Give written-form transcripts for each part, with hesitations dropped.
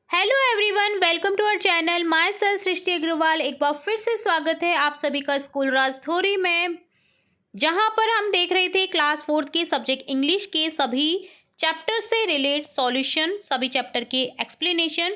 Hello everyone, welcome to our channel. Myself Srishti Agarwal. एक बार फिर से स्वागत है आप सभी का स्कूल राजथोरी में, जहां पर हम देख रहे थे क्लास 4 के सब्जेक्ट इंग्लिश के सभी चैप्टर से रिलेट सॉल्यूशन, सभी चैप्टर के एक्सप्लेनेशन,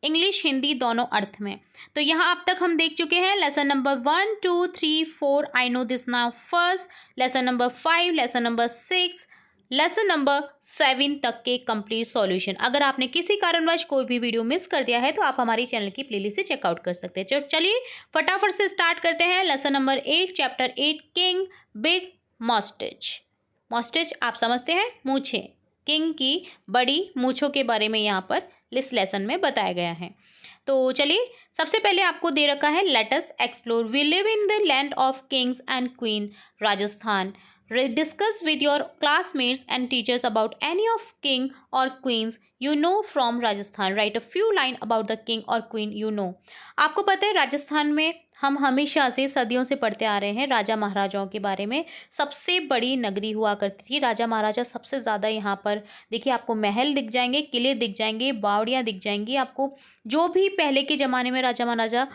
इंग्लिश हिंदी दोनों अर्थ में। तो यहाँ अब तक हम देख चुके हैं lesson number 1, 2, 3, 4 I know this now first, lesson number 5, lesson number 6, lesson number 7 तक के कंप्लीट सॉल्यूशन। अगर आपने किसी कारणवश कोई भी वीडियो मिस कर दिया है तो आप हमारी चैनल की प्लेलिस्ट से चेकआउट कर सकते हैं। चलिए फटाफट से स्टार्ट करते हैं। Lesson number 8, chapter 8, king big moustache. Moustache आप समझते हैं, मूछें। किंग की बड़ी मूछों के बारे में यहाँ पर इस लेसन में बताया गया है। तो चलिए सबसे पहले आपको दे रखा है let us explore. We live in the land of kings and queen, Rajasthan. Discuss with your classmates and teachers about any of king or queens you know from Rajasthan. Write a few line about the king or queen you know. आपको पता है राजस्थान में हम हमेशा से सदियों से पढ़ते आ रहे हैं राजा महाराजाओं के बारे में। सबसे बड़ी नगरी हुआ करती थी, राजा महाराजा सबसे ज़्यादा यहाँ पर देखिए आपको महल दिख जाएंगे, किले दिख जाएंगे, बावड़ियाँ दिख जाएंगी। आपको जो भी पहले के ज़माने में राजा महाराजा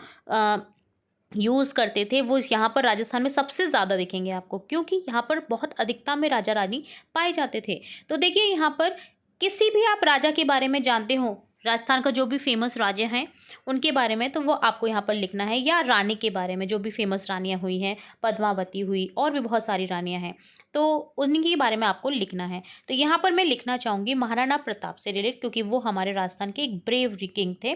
यूज़ करते थे वो यहाँ पर राजस्थान में सबसे ज़्यादा दिखेंगे आपको, क्योंकि यहाँ पर बहुत अधिकता में राजा रानी पाए जाते थे। तो देखिए यहाँ पर किसी भी आप राजा के बारे में जानते हो, राजस्थान का जो भी फेमस राजा हैं उनके बारे में, तो वो आपको यहाँ पर लिखना है। या रानी के बारे में, जो भी फेमस रानियाँ हुई हैं, पद्मावती हुई और भी बहुत सारी रानियाँ हैं, तो उनके बारे में आपको लिखना है। तो यहाँ पर मैं लिखना चाहूँगी महाराणा प्रताप से रिलेट, क्योंकि वो हमारे राजस्थान के एक ब्रेव किंग थे।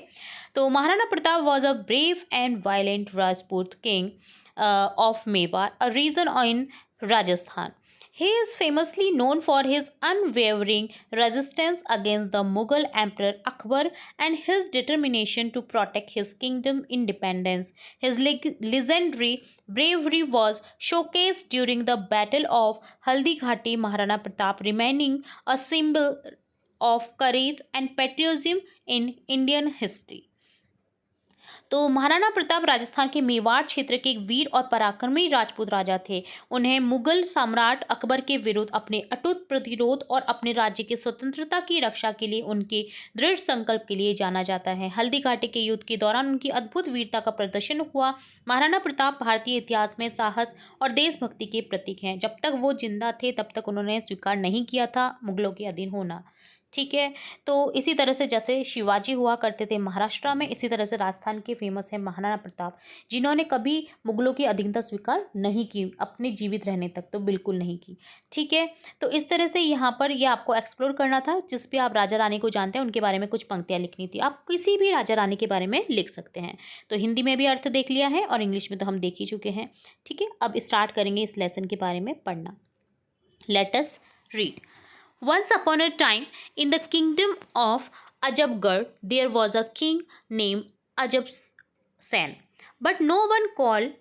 तो Maharana Pratap was a brave and violent Rajput king of Mewar, a region in Rajasthan. He is famously known for his unwavering resistance against the Mughal Emperor Akbar and his determination to protect his kingdom independence. His legendary bravery was showcased during the Battle of Haldighati, Maharana Pratap remaining a symbol of courage and patriotism in Indian history. तो महाराणा प्रताप राजस्थान के मेवाड़ क्षेत्र के एक वीर और पराक्रमी राजपूत राजा थे। उन्हें मुगल सम्राट अकबर के विरुद्ध अपने अटूट प्रतिरोध और अपने राज्य की स्वतंत्रता की रक्षा के लिए उनके दृढ़ संकल्प के लिए जाना जाता है। हल्दी घाटी के युद्ध के दौरान उनकी अद्भुत वीरता का प्रदर्शन हुआ। महाराणा प्रताप भारतीय इतिहास में साहस और देशभक्ति के प्रतीक हैं। जब तक वो जिंदा थे तब तक उन्होंने स्वीकार नहीं किया था मुगलों के अधीन होना। ठीक है, तो इसी तरह से जैसे शिवाजी हुआ करते थे महाराष्ट्र में, इसी तरह से राजस्थान के फेमस है महाराणा प्रताप, जिन्होंने कभी मुगलों की अधीनता स्वीकार नहीं की अपने जीवित रहने तक, तो बिल्कुल नहीं की। ठीक है, तो इस तरह से यहाँ पर यह आपको एक्सप्लोर करना था। जिस भी आप राजा रानी को जानते हैं उनके बारे में कुछ पंक्तियाँ लिखनी थी। आप किसी भी राजा रानी के बारे में लिख सकते हैं। तो हिंदी में भी अर्थ देख लिया है और इंग्लिश में तो हम देख ही चुके हैं। ठीक है, अब स्टार्ट करेंगे इस लेसन के बारे में पढ़ना। Let us read. Once upon a time, in the kingdom of Ajabgarh, there was a king named Ajab Sen. But no one called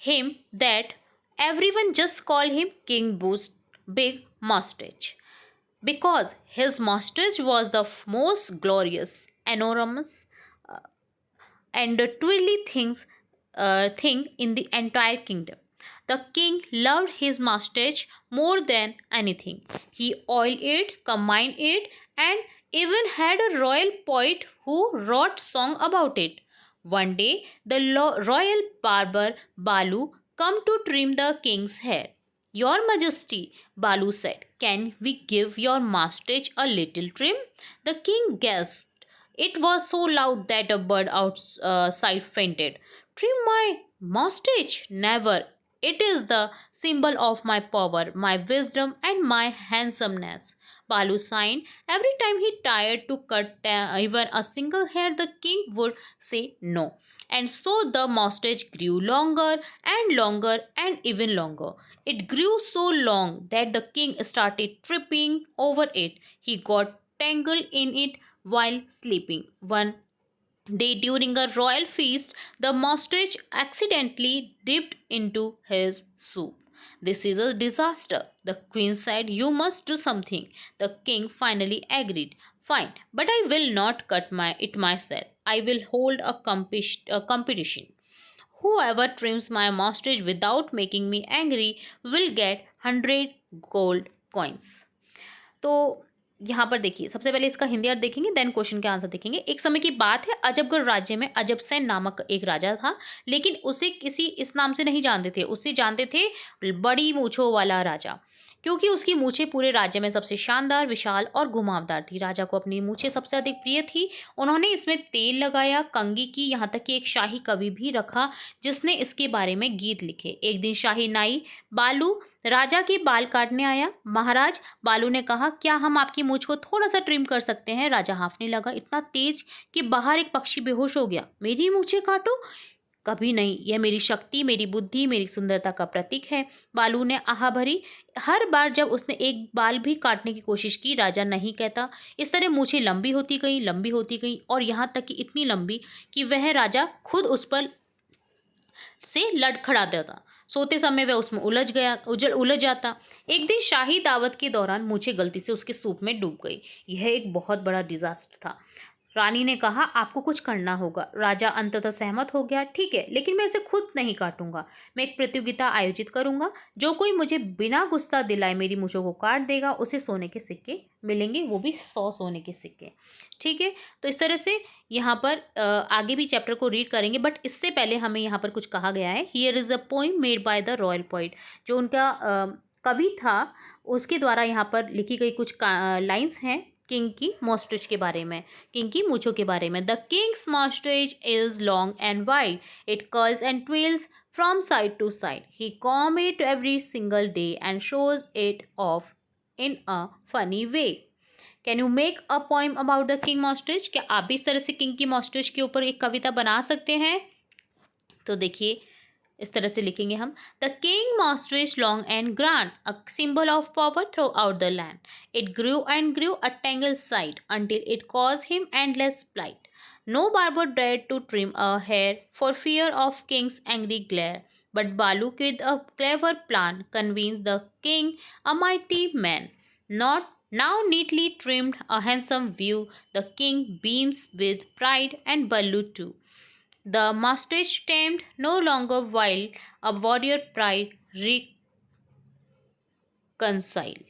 him that. Everyone just called him King Big Mustache, because his mustache was the most glorious, enormous, and twirly thing in the entire kingdom. The king loved his mustache more than anything. He oiled it, combined it, and even had a royal poet who wrote song about it. One day, the royal barber Balu come to trim the king's hair. Your Majesty, Balu said, can we give your mustache a little trim? The king gasped. It was so loud that a bird outside fainted. Trim my mustache? Never. It is the symbol of my power, my wisdom, and my handsomeness. Balu sighed. Every time he tried to cut even a single hair, the king would say no. And so the mustache grew longer and longer and even longer. It grew so long that the king started tripping over it. He got tangled in it while sleeping. One day during a royal feast, the mustache accidentally dipped into his soup. This is a disaster. The queen said, you must do something. The king finally agreed. Fine, but I will not cut it myself. I will hold a competition. Whoever trims my mustache without making me angry will get 100 gold coins. तो यहाँ पर देखिए, सबसे पहले इसका हिंदी अर्थ देखेंगे, then question के answer देखेंगे। एक समय की बात है, अजबगढ़ राज्य में अजबसेन नामक एक राजा था, लेकिन उसे किसी इस नाम से नहीं जानते थे, उसे जानते थे बड़ी मूंछों वाला राजा, क्योंकि उसकी मूछें पूरे राज्य में सबसे शानदार, विशाल और घुमावदार थी। राजा को अपनी मूछें सबसे अधिक प्रिय थी। उन्होंने इसमें तेल लगाया, कंघी की, यहाँ तक कि एक शाही कवि भी रखा जिसने इसके बारे में गीत लिखे। एक दिन शाही नाई बालू राजा के बाल काटने आया। महाराज, बालू ने कहा, क्या हम आपकी मूछ को थोड़ा सा ट्रिम कर सकते हैं? राजा हांफने लगा, इतना तेज कि बाहर एक पक्षी बेहोश हो गया। मेरी मूछें काटो? कभी नहीं, यह मेरी शक्ति, मेरी बुद्धि, मेरी सुंदरता का प्रतीक है। बालू ने आह भरी। हर बार जब उसने एक बाल भी काटने की कोशिश की, राजा नहीं कहता। इस तरह मूछें लंबी होती गई, लंबी होती गई, और यहाँ तक कि इतनी लंबी कि वह राजा खुद उस पर से लड़खड़ाता था। सोते समय वह उसमें उलझ जाता। एक दिन शाही दावत के दौरान मूछें गलती से उसके सूप में डूब गई। यह एक बहुत बड़ा डिजास्टर था। रानी ने कहा, आपको कुछ करना होगा। राजा अंततः सहमत हो गया। ठीक है, लेकिन मैं इसे खुद नहीं काटूंगा। मैं एक प्रतियोगिता आयोजित करूंगा। जो कोई मुझे बिना गुस्सा दिलाए मेरी मूछों को काट देगा, उसे सोने के सिक्के मिलेंगे, वो भी 100 सोने के सिक्के। ठीक है, तो इस तरह से यहाँ पर आगे भी चैप्टर को रीड करेंगे, बट इससे पहले हमें यहाँ पर कुछ कहा गया है। Here is a poem made by the royal poet. जो उनका कवि था, उसके द्वारा यहाँ पर लिखी गई कुछ लाइन्स हैं किंग की मॉस्टेज के बारे में, किंग की मूछों के बारे में। The king's moustache is long and wide, it curls and twirls from side to side, he comb it every single day and shows it off in a funny way. Can you make a poem about the king moustache? क्या आप भी इस तरह से king की मॉस्टेज के ऊपर एक कविता बना सकते हैं? तो देखिए, इस तरह से लिखेंगे हम। The king moustache long and grand, a symbol of power throughout the land, it grew and grew a tangled side until it caused him endless plight. No barber dared to trim a hair for fear of king's angry glare, but Balu with a clever plan convinced the king, a mighty man. Not now neatly trimmed, a handsome view, the king beams with pride and Balu too. The mustache tamed, no longer wild, a warrior pride reconcile.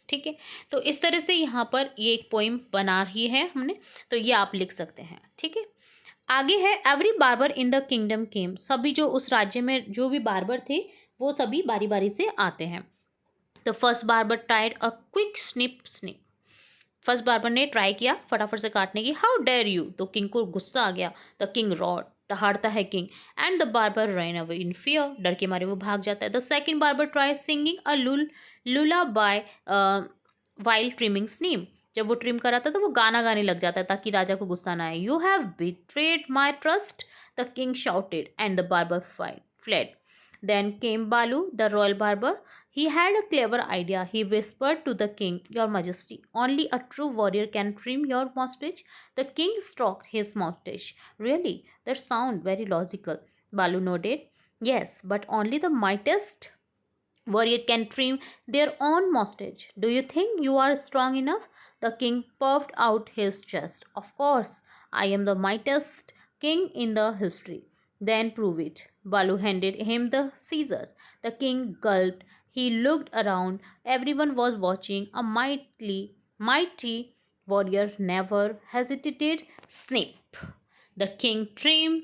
ठीक है, तो इस तरह से यहाँ पर ये एक पोइम बना रही है हमने, तो ये आप लिख सकते हैं। ठीक है, आगे है every barber in the kingdom came. सभी जो उस राज्य में जो भी बार्बर थे, वो सभी बारी बारी से आते हैं। The first barber tried a quick snip. First barber ने ट्राई किया फटाफट से काटने की। हाउ डेयर यू, तो किंग को गुस्सा आ गया। द किंग रॉड, दहाड़ता है king, and the barber run away in fear, डर के मारे वो भाग जाता है। The second barber try singing a lullaby while trimming स्नीम। जब वो ट्रिम कराता तो वो गाना गाने लग जाता है ताकि राजा को गुस्सा ना आए। You have betrayed my trust, the king shouted, and the barber fled. Then came Balu, the royal barber. He had a clever idea. He whispered to the king, Your Majesty, only a true warrior can trim your mustache. The king stroked his mustache. Really? That sounds very logical. Balu nodded. Yes, but only the mightiest warrior can trim their own mustache. Do you think you are strong enough? The king puffed out his chest. Of course, I am the mightiest king in the history. Then prove it. Balu handed him the scissors. The king gulped. He looked around. Everyone was watching. A mighty warrior never hesitated. Snip. The king trimmed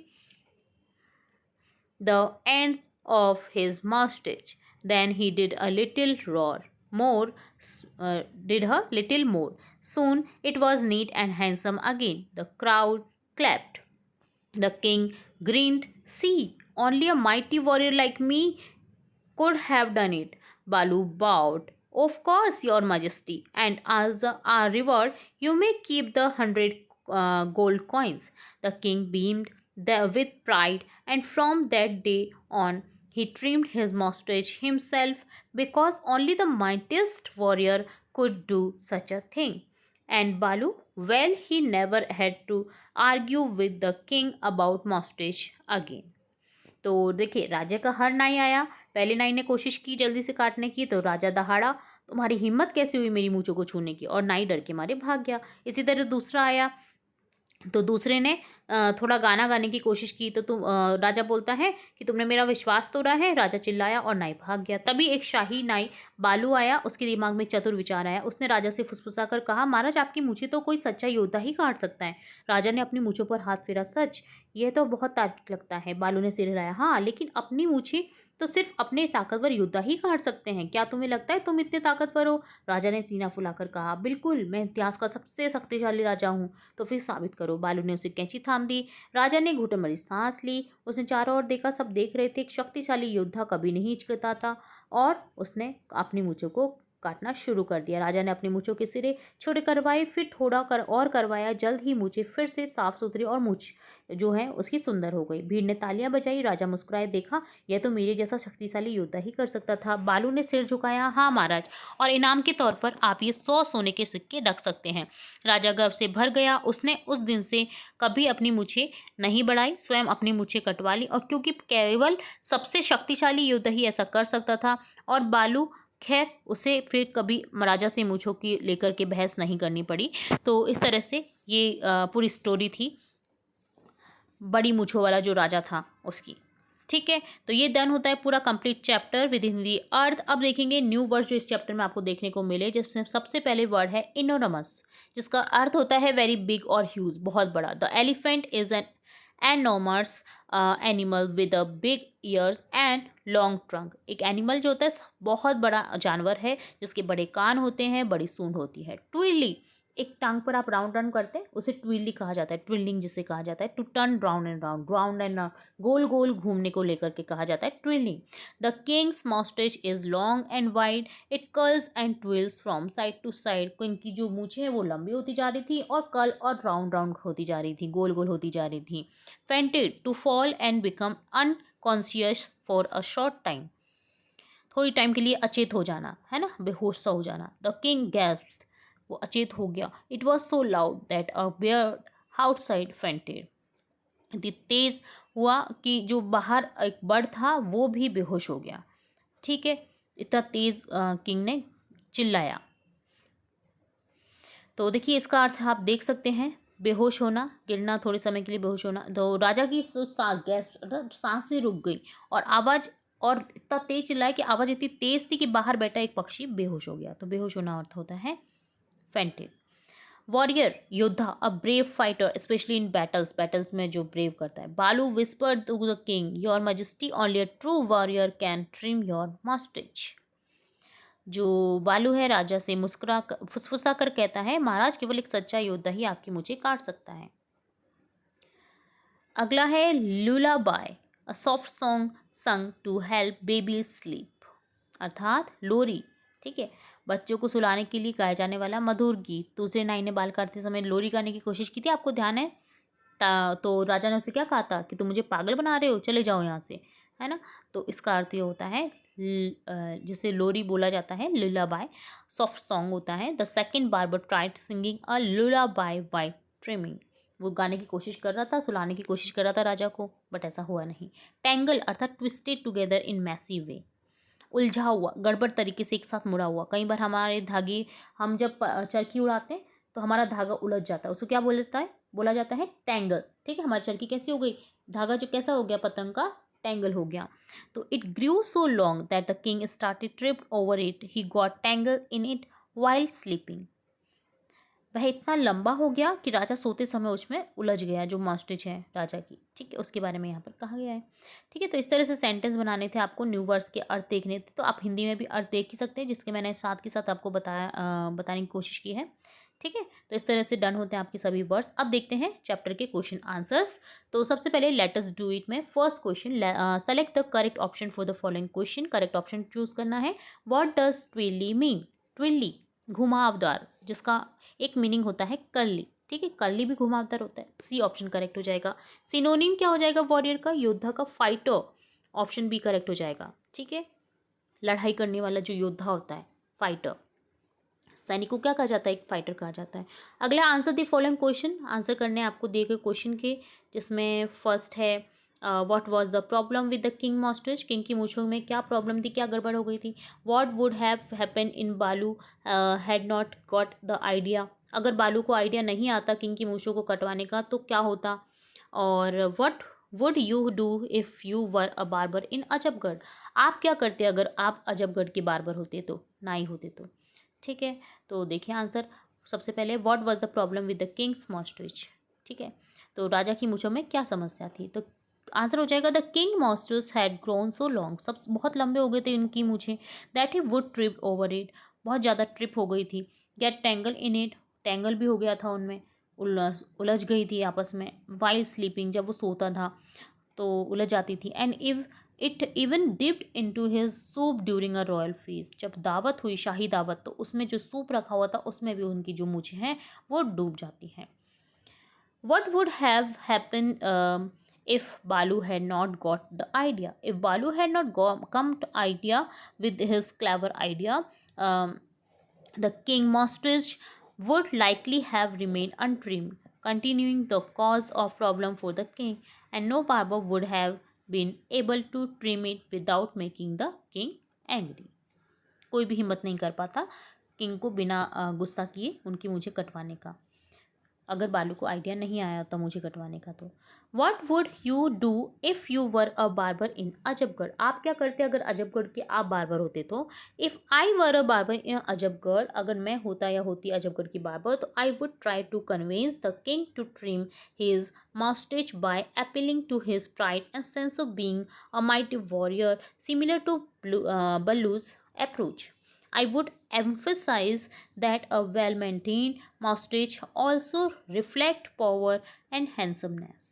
the ends of his mustache. Then he did a little more. Soon it was neat and handsome again. The crowd clapped. The king grinned. See, only a mighty warrior like me could have done it. Balu bowed. Of course, Your Majesty, and as a reward, you may keep the 100 gold coins. The king beamed with pride, and from that day on, he trimmed his mustache himself because only the mightiest warrior could do such a thing. And Balu, well, he never had to argue with the king about mustache again. तो देखिए, राजा का हर नाई आया। पहले नाई ने कोशिश की जल्दी से काटने की, तो राजा दहाड़ा, तुम्हारी हिम्मत कैसे हुई मेरी मूंछों को छूने की? और नाई डर के मारे भाग गया। इसी तरह दूसरा आया, तो दूसरे ने थोड़ा गाना गाने की कोशिश की तो राजा बोलता है कि तुमने मेरा विश्वास तोड़ा है। राजा चिल्लाया और नाई भाग गया। तभी एक शाही नाई बालू आया। उसके दिमाग में एक चतुर विचार आया। उसने राजा से फुसफुसा कर कहा, महाराज आपकी मूछें तो कोई सच्चा योद्धा ही काट सकता है। राजा ने अपनी मूछों पर हाथ फेरा। सच? यह तो बहुत तार्किक लगता है। बालू ने सिर हिलाया। हाँ, लेकिन अपनी मूछें तो सिर्फ अपने ताकतवर योद्धा ही काट सकते हैं। क्या तुम्हें लगता है तुम इतने ताकतवर हो? राजा ने सीना फुलाकर कहा, बिल्कुल, मैं इतिहास का सबसे शक्तिशाली राजा हूँ। तो फिर साबित करो। बालू ने उसे कैंची थाम दी। राजा ने घुटन भरी सांस ली। उसने चारों ओर देखा। सब देख रहे थे। एक शक्तिशाली योद्धा कभी नहीं हिचकिचाता। और उसने अपनी मूछों को काटना शुरू कर दिया। राजा ने अपनी मूछों के सिरे छोटे करवाए, फिर थोड़ा और करवाया। जल्द ही मूछें फिर से साफ सुथरी और मूछ जो है उसकी सुंदर हो गई। भीड़ ने तालियां बजाई। राजा मुस्कुराए, देखा, यह तो मेरे जैसा शक्तिशाली योद्धा ही कर सकता था। बालू ने सिर झुकाया। हाँ महाराज, और इनाम के तौर पर आप ये 100 सोने के सिक्के रख सकते हैं। राजा गर्व से भर गया। उसने उस दिन से कभी अपनी मूछें नहीं बढ़ाई, स्वयं अपनी मूछें कटवा ली। और क्योंकि केवल सबसे शक्तिशाली योद्धा ही ऐसा कर सकता था। और बालू, खैर, उसे फिर कभी राजा से मूछों की लेकर के बहस नहीं करनी पड़ी। तो इस तरह से ये पूरी स्टोरी थी बड़ी मूछों वाला जो राजा था उसकी। ठीक है, तो ये डन होता है पूरा कंप्लीट चैप्टर विद इन दी अर्थ। अब देखेंगे न्यू वर्ड जो इस चैप्टर में आपको देखने को मिले, जिसमें सबसे पहले वर्ड है इनोरमस, जिसका अर्थ होता है वेरी बिग और ह्यूज, बहुत बड़ा। The elephant is an anonymous animal with a big years and long trunk. एक एनिमल जो होता है बहुत बड़ा जानवर है जिसके बड़े कान होते हैं, बड़ी सूंड होती है। ट्विली, एक टांग पर आप राउंड राउंड करते हैं उसे ट्विली कहा जाता है। ट्विलिंग जिसे कहा जाता है, to turn round and round, round and गोल गोल घूमने को लेकर के कहा जाता है twirling. The king's moustache is long and wide, it curls and twirls from side to side. King की जो मूछें हैं वो लंबी होती जा रही थी और कर्ल और राउंड राउंड होती जा रही थी, गोल गोल होती जा रही थी। Fainted, to fall and become unconscious for a short time, थोड़ी टाइम के लिए अचेत हो जाना, है ना, बेहोश सा हो जाना। द किंग गैस्प्ड, वो अचेत हो गया। It was so loud that a beard outside fainted, इतनी तेज हुआ कि जो बाहर एक बर्ड था वो भी बेहोश हो गया। ठीक है, इतना तेज किंग ने चिल्लाया। तो देखिए इसका अर्थ आप देख सकते हैं, बेहोश होना, गिरना, थोड़े समय के लिए बेहोश होना। तो राजा की गैस सांसें रुक गई और आवाज़, और इतना तेज चिल्लाया कि आवाज़ इतनी तेज थी कि बाहर बैठा एक पक्षी बेहोश हो गया। तो बेहोश होना अर्थ होता है फेंटेड। वॉरियर, योद्धा, a brave fighter specially in battles, battles में जो ब्रेव करता है। Balu whispered to the king, your majesty only a true warrior can trim your moustache. जो बालू है राजा से मुस्कुरा फुसफुसा कर कहता है, महाराज केवल एक सच्चा योद्धा ही आपकी मुझे काट सकता है। अगला है lullaby, a soft song sung to help baby sleep, अर्थात लोरी। ठीक है, बच्चों को सुलाने के लिए गाया जाने वाला मधुर गीत। दूसरे नाई ने बाल काटते समय लोरी गाने की कोशिश की थी, आपको ध्यान है? तो राजा ने उसे क्या कहा था कि तुम मुझे पागल बना रहे हो, चले जाओ यहाँ से, है ना। तो इसका अर्थ ये होता है जिसे लोरी बोला जाता है, लुलाबाई सॉफ्ट सॉन्ग होता है। The second barber tried singing a lullaby while trimming, वो गाने की कोशिश कर रहा था, सुलाने की कोशिश कर रहा था राजा को, बट ऐसा हुआ नहीं। टेंगल अर्थात ट्विस्टेड टुगेदर इन मैसी वे, उलझा हुआ, गड़बड़ तरीके से एक साथ मुड़ा हुआ। कई बार हमारे धागे, हम जब चरखी उड़ाते हैं तो हमारा धागा उलझ जाता है, उसको क्या बोला जाता है टैंगल। ठीक है, हमारी चरखी कैसी हो गई, धागा जो कैसा हो गया पतंग का, टैंगल हो गया। तो it grew so long that the king started tripped over it, he got tangle in it while sleeping. वह इतना लंबा हो गया कि राजा सोते समय उसमें उलझ गया, जो मॉस्टिच है राजा की। ठीक है, उसके बारे में यहाँ पर कहा गया है। ठीक है, तो इस तरह से सेंटेंस बनाने थे आपको, न्यू वर्ड्स के अर्थ देखने थे। तो आप हिंदी में भी अर्थ देख ही सकते हैं, जिसके मैंने साथ के साथ आपको बताने की कोशिश की है। ठीक है, तो इस तरह से डन होते हैं आपके सभी वर्ड्स। अब देखते हैं चैप्टर के क्वेश्चन आंसर्स। तो सबसे पहले लेट अस डू इट में first question, select the correct option for the following question. Correct option choose करना है। What does twirly mean? Twirly घुमावदार, जिसका एक मीनिंग होता है कर्ली। ठीक है, कर्ली भी घुमावदार होता है। सी ऑप्शन करेक्ट हो जाएगा। सिनोनिम क्या हो जाएगा वॉरियर का? योद्धा का, फाइटर, ऑप्शन बी करेक्ट हो जाएगा। ठीक है, लड़ाई करने वाला जो योद्धा होता है, फाइटर। सैनिक को क्या कहा जाता है? एक फाइटर कहा जाता है। अगला, answer the following question, answer करने आपको दिए गए क्वेश्चन के, जिसमें फर्स्ट है what was the problem with the king moustache, king की मूछों में क्या प्रॉब्लम थी, क्या गड़बड़ हो गई थी। What would have happen if Balu had not got the idea, अगर बालू को आइडिया नहीं आता किंग की मूछों को कटवाने का तो क्या होता। और what would you do if you were a barber in Ajabgarh, आप क्या करते अगर आप अजबगढ़ के बार्बर होते तो, नाई होते तो। ठीक है, तो देखिए आंसर। सबसे पहले what was the problem with the king's moustache. ठीक है, तो राजा की मूँछों में क्या समस्या थी, तो आंसर हो जाएगा the king moustache had grown so long, सब बहुत लंबे हो गए थे इनकी मूँछें, that he would trip over it, बहुत ज़्यादा ट्रिप हो गई थी, get tangle in it, tangle भी हो गया था उनमें, उलझ गई थी आपस में, वाइल स्लीपिंग, जब वो सोता था तो उलझ जाती थी, एंड इव it even dipped into his soup during a royal feast, जब दावत हुई शाही दावत तो उसमें जो सूप रखा हुआ था उसमें भी उनकी जो मूछें हैं वो डूब जाती हैं। What would have happened if Balu had not got the idea? If Balu had not come to idea with his clever idea, the king Mostrich would likely have remained untrimmed, continuing the cause of problem for the king, and no barber would have been able to trim it without making the king angry. कोई भी हिम्मत नहीं कर पाता king को बिना गुस्सा किए उनकी मूछें कटवाने का, अगर बालू को आइडिया नहीं आया था मुझे कटवाने का तो। What would you do if you were a barber in Ajabgarh, आप क्या करते अगर अजबगढ़ के आप बार्बर होते तो। If I were a barber in Ajabgarh, अगर मैं होता या होती अजबगढ़ की बार्बर तो I would try to convince the king to trim his moustache by appealing to his pride and sense of being a mighty warrior similar to Balu's approach. I would emphasize that a well-maintained mustache also reflect power and handsomeness.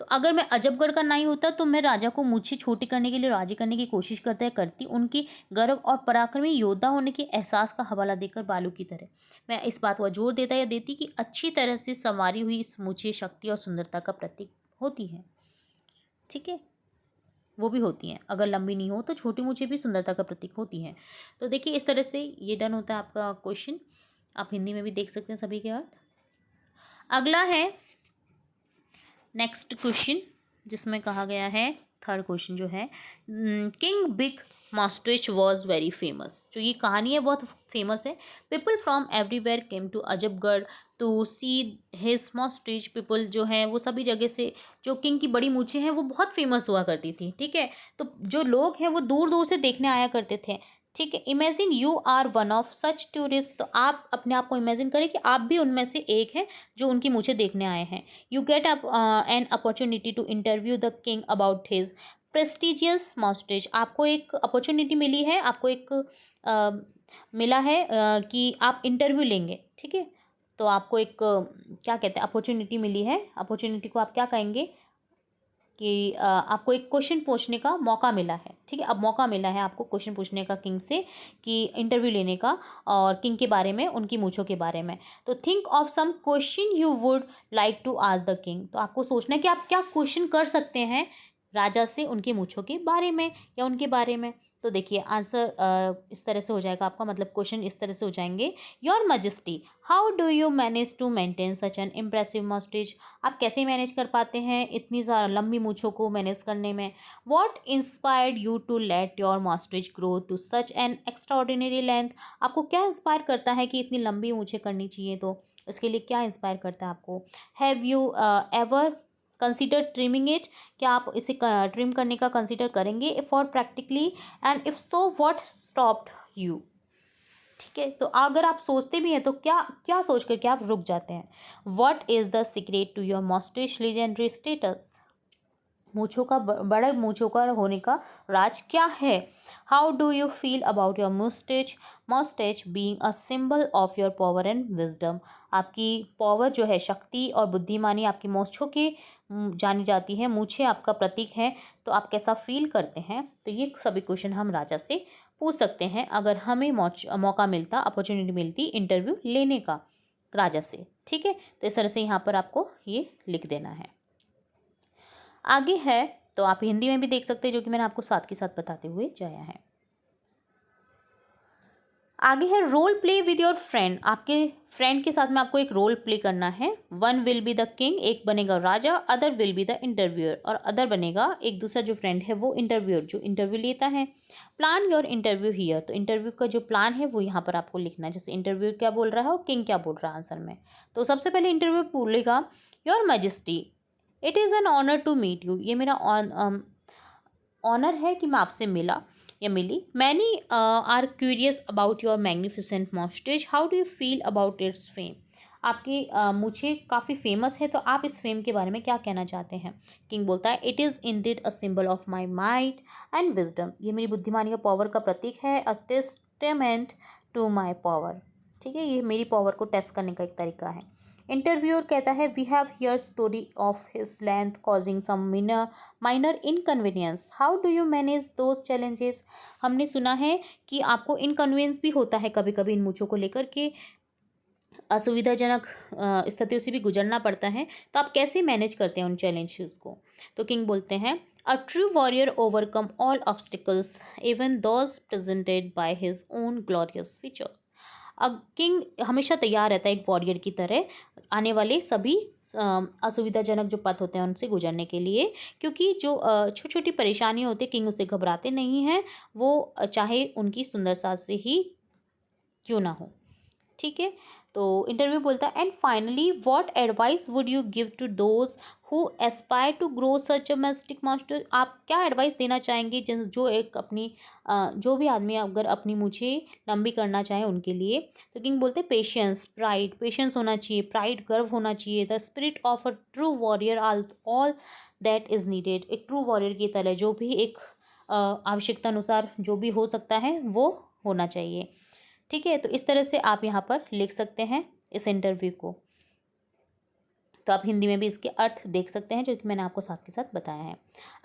तो अगर मैं अजबगढ़ का नाई होता तो मैं राजा को मूछें छोटी करने के लिए राजी करने की कोशिश करती उनकी गर्व और पराक्रमी योद्धा होने के एहसास का हवाला देकर बालू की तरह मैं इस बात का जोर देता या देती कि अच्छी तरह से संवारी हुई मूछें शक्ति और सुंदरता का प्रतीक होती हैं। ठीक है, वो भी होती हैं, अगर लंबी नहीं हो तो छोटी मूछें भी सुंदरता का प्रतीक होती हैं। तो देखिए इस तरह से ये डन होता है आपका क्वेश्चन, आप हिंदी में भी देख सकते हैं सभी के अर्थ। अगला है नेक्स्ट क्वेश्चन जिसमें कहा गया है, थर्ड क्वेश्चन जो है, king big moustache was very famous, जो ये कहानी है बहुत फेमस है। People from everywhere came to Ajabgarh to see his moustache, people जो हैं वो सभी जगह से, जो किंग की बड़ी मूछें हैं वो बहुत फेमस हुआ करती थी। ठीक है, तो जो लोग हैं वो दूर दूर से देखने आया करते थे। ठीक है, imagine you are one of such tourist, तो आप अपने आप को इमेजिन करें कि आप भी उनमें से एक हैं जो उनकी मूछें देखने आए हैं। You get up an opportunity to interview the king about his prestigious moustache, आपको एक अपॉर्चुनिटी मिली है, आपको एक मिला है कि आप इंटरव्यू लेंगे। ठीक है, तो आपको एक क्या कहते हैं अपॉर्चुनिटी मिली है, अपॉर्चुनिटी को आप क्या कहेंगे कि आपको एक क्वेश्चन पूछने का मौका मिला है। ठीक है, अब मौका मिला है आपको क्वेश्चन पूछने का किंग से, कि इंटरव्यू लेने का, और किंग के बारे में, उनकी मूछों के बारे में। तो think of some question you would like to ask the king, तो आपको सोचना है कि आप क्या क्वेश्चन कर सकते हैं राजा से उनकी मूछों के बारे में या उनके बारे में। तो देखिए आंसर इस तरह से हो जाएगा आपका, मतलब क्वेश्चन इस तरह से हो जाएंगे, your majesty how do you manage to maintain such an impressive moustache, आप कैसे मैनेज कर पाते हैं इतनी ज़्यादा लंबी मूछों को मैनेज करने में। What inspired you to let your moustache grow to such an extraordinary length, आपको क्या इंस्पायर करता है कि इतनी लंबी मूछें करनी चाहिए, तो इसके लिए क्या इंस्पायर करता है आपको। Have you ever consider trimming it, क्या आप इसे ट्रिम करने का कंसिडर करेंगे for practically, and if so what stopped you. ठीक है, तो अगर आप सोचते भी हैं तो क्या क्या सोच करके आप रुक जाते हैं। What is the secret to your moustache legendary status, मूछों का बड़े मूछों का होने का राज क्या है। How do you feel about your moustache being a symbol of your power and wisdom, आपकी पावर जो है, शक्ति और बुद्धिमानी आपकी मूछों के जानी जाती है, मूछें आपका प्रतीक है, तो आप कैसा फील करते हैं। तो ये सभी क्वेश्चन हम राजा से पूछ सकते हैं अगर हमें मौका मिलता, अपॉर्चुनिटी मिलती इंटरव्यू लेने का राजा से। ठीक है, तो इस तरह से यहाँ पर आपको ये लिख देना है। आगे है तो आप हिंदी में भी देख सकते हैं, जो कि मैंने आपको साथ के साथ बताते हुए जाया है। आगे है role play with your friend, आपके फ्रेंड के साथ में आपको एक रोल प्ले करना है। One will be the king, एक बनेगा राजा, other will be the interviewer, और अदर बनेगा एक दूसरा जो फ्रेंड है वो इंटरव्यूअर जो इंटरव्यू लेता है। प्लान योर इंटरव्यू हियर, तो इंटरव्यू का जो प्लान है वो यहाँ पर आपको लिखना है, जैसे इंटरव्यू क्या बोल रहा है और किंग क्या बोल रहा है आंसर में। तो सबसे पहले इंटरव्यू बोलेगा your majesty, it is an honour to meet you, ये मेरा ऑनर है कि मैं आपसे मिला या मिली। Many are curious about your magnificent moustache, how do you feel about its fame, आपकी मुझे काफ़ी फेमस है तो आप इस फेम के बारे में क्या कहना चाहते हैं। किंग बोलता है it is indeed a symbol of my might and wisdom, ये मेरी बुद्धिमानी और पावर का प्रतीक है, अ टेस्टामेंट टू माई पावर, ठीक है, ये मेरी पावर को टेस्ट करने का एक तरीका है। इंटरव्यूअर कहता है we have hear story of his length causing some minor inconvenience, how do you manage those challenges, हमने सुना है कि आपको इनकन्वीनियंस भी होता है कभी कभी इन मूँछों को लेकर के, असुविधाजनक स्थितियों से भी गुजरना पड़ता है, तो आप कैसे मैनेज करते हैं उन चैलेंजेस को। तो किंग बोलते हैं अ true warrior overcome all obstacles even those presented by his own glorious feature, अब किंग हमेशा तैयार रहता है एक वॉरियर की तरह आने वाले सभी असुविधाजनक जो पथ होते हैं उनसे गुजरने के लिए, क्योंकि जो छोटी छोटी परेशानियाँ होती है किंग उसे घबराते नहीं हैं, वो चाहे उनकी सुंदरता से ही क्यों ना हो, ठीक है। तो इंटरव्यू बोलता है and finally what advice would you give to those who aspire to grow such a mystic master, आप क्या एडवाइस देना चाहेंगे जिन जो एक अपनी जो भी आदमी अगर अपनी मुझे लंबी करना चाहे उनके लिए। तो किंग बोलते हैं पेशेंस प्राइड, पेशेंस होना चाहिए, प्राइड गर्व होना चाहिए, the spirit of a true warrior all that is needed, एक ट्रू वॉरियर की तरह जो भी एक आवश्यकता अनुसार जो भी हो सकता है वो होना चाहिए, ठीक है। तो इस तरह से आप यहाँ पर लिख सकते हैं इस इंटरव्यू को, तो आप हिंदी में भी इसके अर्थ देख सकते हैं जो कि मैंने आपको साथ के साथ बताया है।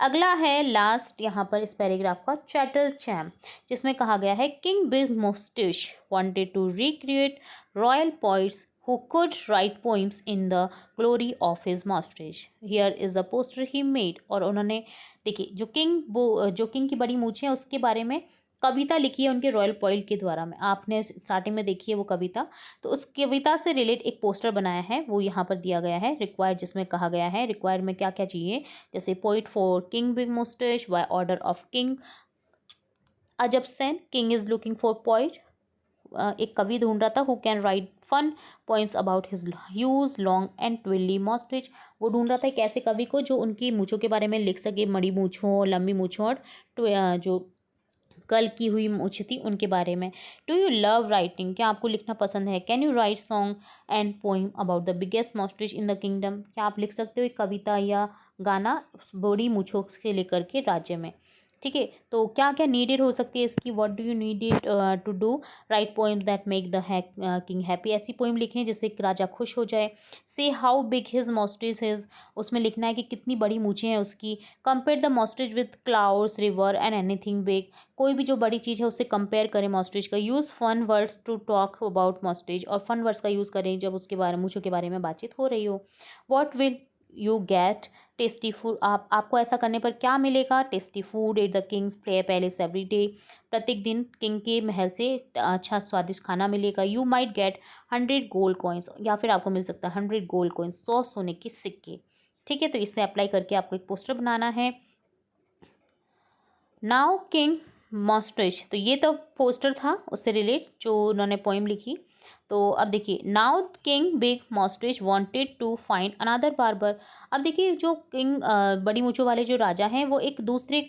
अगला है लास्ट यहाँ पर इस पैराग्राफ का चैटर चैम्प, जिसमें कहा गया है king big moustache wanted to recreate royal poets who could write poems in the glory of his masterage. Here is a poster he made, और उन्होंने देखिए जो किंग की बड़ी मूछें हैं उसके बारे में कविता लिखी है उनके रॉयल पोइट के द्वारा, में आपने स्टार्टिंग में देखी है वो कविता, तो उस कविता से रिलेट एक पोस्टर बनाया है वो यहाँ पर दिया गया है रिक्वायर्ड, जिसमें कहा गया है रिक्वायर्ड में क्या क्या चाहिए, जैसे poet for king big moustache by order of king Ajab Sen, king is looking for poet, एक कवि ढूंढ रहा था who can write fun poems about his huge long and twirly moustache, वो ढूंढ रहा था एक ऐसे कवि को जो उनकी मूछों के बारे में लिख सके, मड़ी मूछों लंबी मूछों और जो कल की हुई मूछ थी उनके बारे में। डू यू लव राइटिंग, क्या आपको लिखना पसंद है, can you write song and poem about the biggest moustache in the kingdom, क्या आप लिख सकते हो एक कविता या गाना बड़ी मूछों से लेकर के राज्य में, ठीक है। तो क्या क्या नीडेड हो सकती है इसकी, what do you needed to do, write poem that make the king happy, ऐसी पोइम लिखें जिससे एक राजा खुश हो जाए। Say how big his moustache his, उसमें लिखना है कि कितनी बड़ी मूछें हैं उसकी। Compare the moustache with clouds river and anything big, कोई भी जो बड़ी चीज़ है उससे कंपेयर करें मॉस्टेज का। Use fun words to talk about moustache, और फन वर्ड्स का यूज़ करें जब उसके बारे मूछों के बारे में बातचीत हो रही हो। What will you gate tasty food, आपको ऐसा करने पर क्या मिलेगा, tasty food at the Kings palace every day, प्रत्येक दिन किंग के महल से अच्छा स्वादिष्ट खाना मिलेगा। You might get 100 gold coins, या फिर आपको मिल सकता है 100 गोल्ड कॉइन्स, 100 सोने के सिक्के, ठीक है। तो इससे अप्लाई करके आपको एक पोस्टर बनाना है। नाउ किंग मॉस्टेज, तो ये तो पोस्टर था उससे रिलेट जो उन्होंने पोइम लिखी। तो अब देखिए now king big moustache wanted to find another barber, अब देखिए जो किंग बड़ी मूंछों वाले जो राजा हैं वो एक दूसरे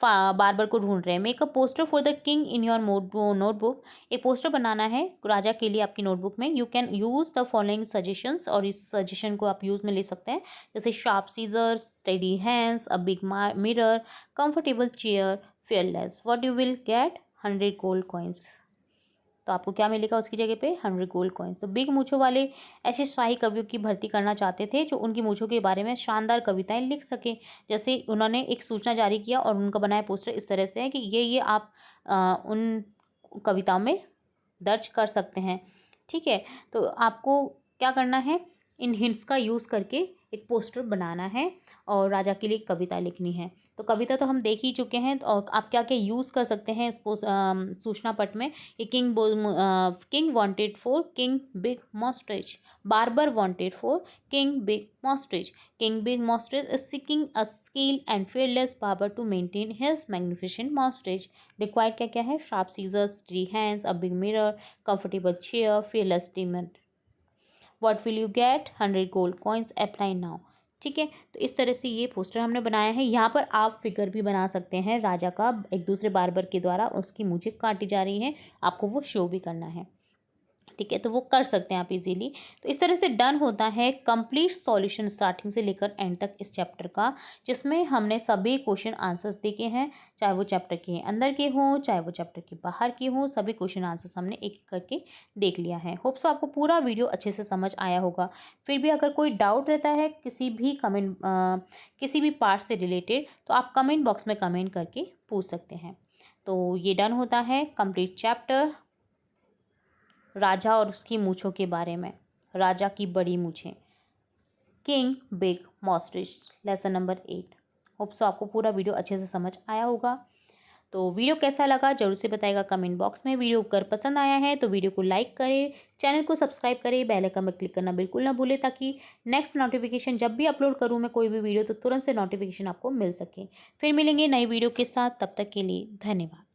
बार्बर को ढूंढ रहे हैं। Make a poster for the king in your notebook, एक पोस्टर बनाना है राजा के लिए आपकी नोटबुक में। You can use the following suggestions, और इस सजेशन को आप यूज़ में ले सकते हैं, जैसे sharp scissors, steady hands, a big mirror, comfortable chair, fearless, what you will get 100 gold coins, तो आपको क्या मिलेगा उसकी जगह पे 100 गोल्ड कॉइन्स। तो बिग मूछों वाले ऐसे शाही कवियों की भर्ती करना चाहते थे जो उनकी मूछों के बारे में शानदार कविताएं लिख सके, जैसे उन्होंने एक सूचना जारी किया और उनका बनाया पोस्टर इस तरह से है कि ये आप उन कविताओं में दर्ज कर सकते हैं, ठीक है। तो आपको क्या करना है, इन हिंट्स का यूज़ करके एक पोस्टर बनाना है और राजा के लिए कविता लिखनी है। तो कविता तो हम देख ही चुके हैं, तो और आप क्या क्या यूज़ कर सकते हैं इस सूचना पट में। ये king wanted for king big moustache, barber wanted for king big moustache, king big moustache is seeking a skill and fearless barber to maintain his magnificent moustache, required क्या क्या है, sharp scissors, steady hands, a big mirror, comfortable chair, fearless demon, what will you get, 100 gold coins, apply now. ठीक है, तो इस तरह से ये पोस्टर हमने बनाया है। यहाँ पर आप फिगर भी बना सकते हैं राजा का, एक दूसरे बार्बर के द्वारा उसकी मूछें काटी जा रही हैं, आपको वो शो भी करना है। ठीक है, तो वो कर सकते हैं आप इजीली। तो इस तरह से डन होता है कंप्लीट सॉल्यूशन स्टार्टिंग से लेकर एंड तक इस चैप्टर का, जिसमें हमने सभी क्वेश्चन आंसर्स देखे हैं, चाहे वो चैप्टर के अंदर के हों चाहे वो चैप्टर के बाहर के हों, सभी क्वेश्चन आंसर्स हमने एक एक करके देख लिया है। होप सो आपको पूरा वीडियो अच्छे से समझ आया होगा। फिर भी अगर कोई डाउट रहता है किसी भी पार्ट से रिलेटेड, तो आप कमेंट बॉक्स में कमेंट करके पूछ सकते हैं। तो ये डन होता है कंप्लीट चैप्टर राजा और उसकी मूछों के बारे में। राजा की बड़ी मूछें, king big moustache, lesson number 8। Hope so आपको पूरा वीडियो अच्छे से समझ आया होगा। तो वीडियो कैसा लगा जरूर से बताइएगा कमेंट बॉक्स में। वीडियो अगर पसंद आया है तो वीडियो को लाइक करें, चैनल को सब्सक्राइब करें, बेल आइकन पर क्लिक करना बिल्कुल ना भूलें, ताकि नेक्स्ट नोटिफिकेशन जब भी अपलोड करूँ मैं कोई भी वीडियो तो तुरंत से नोटिफिकेशन आपको मिल सके। फिर मिलेंगे नई वीडियो के साथ, तब तक के लिए धन्यवाद।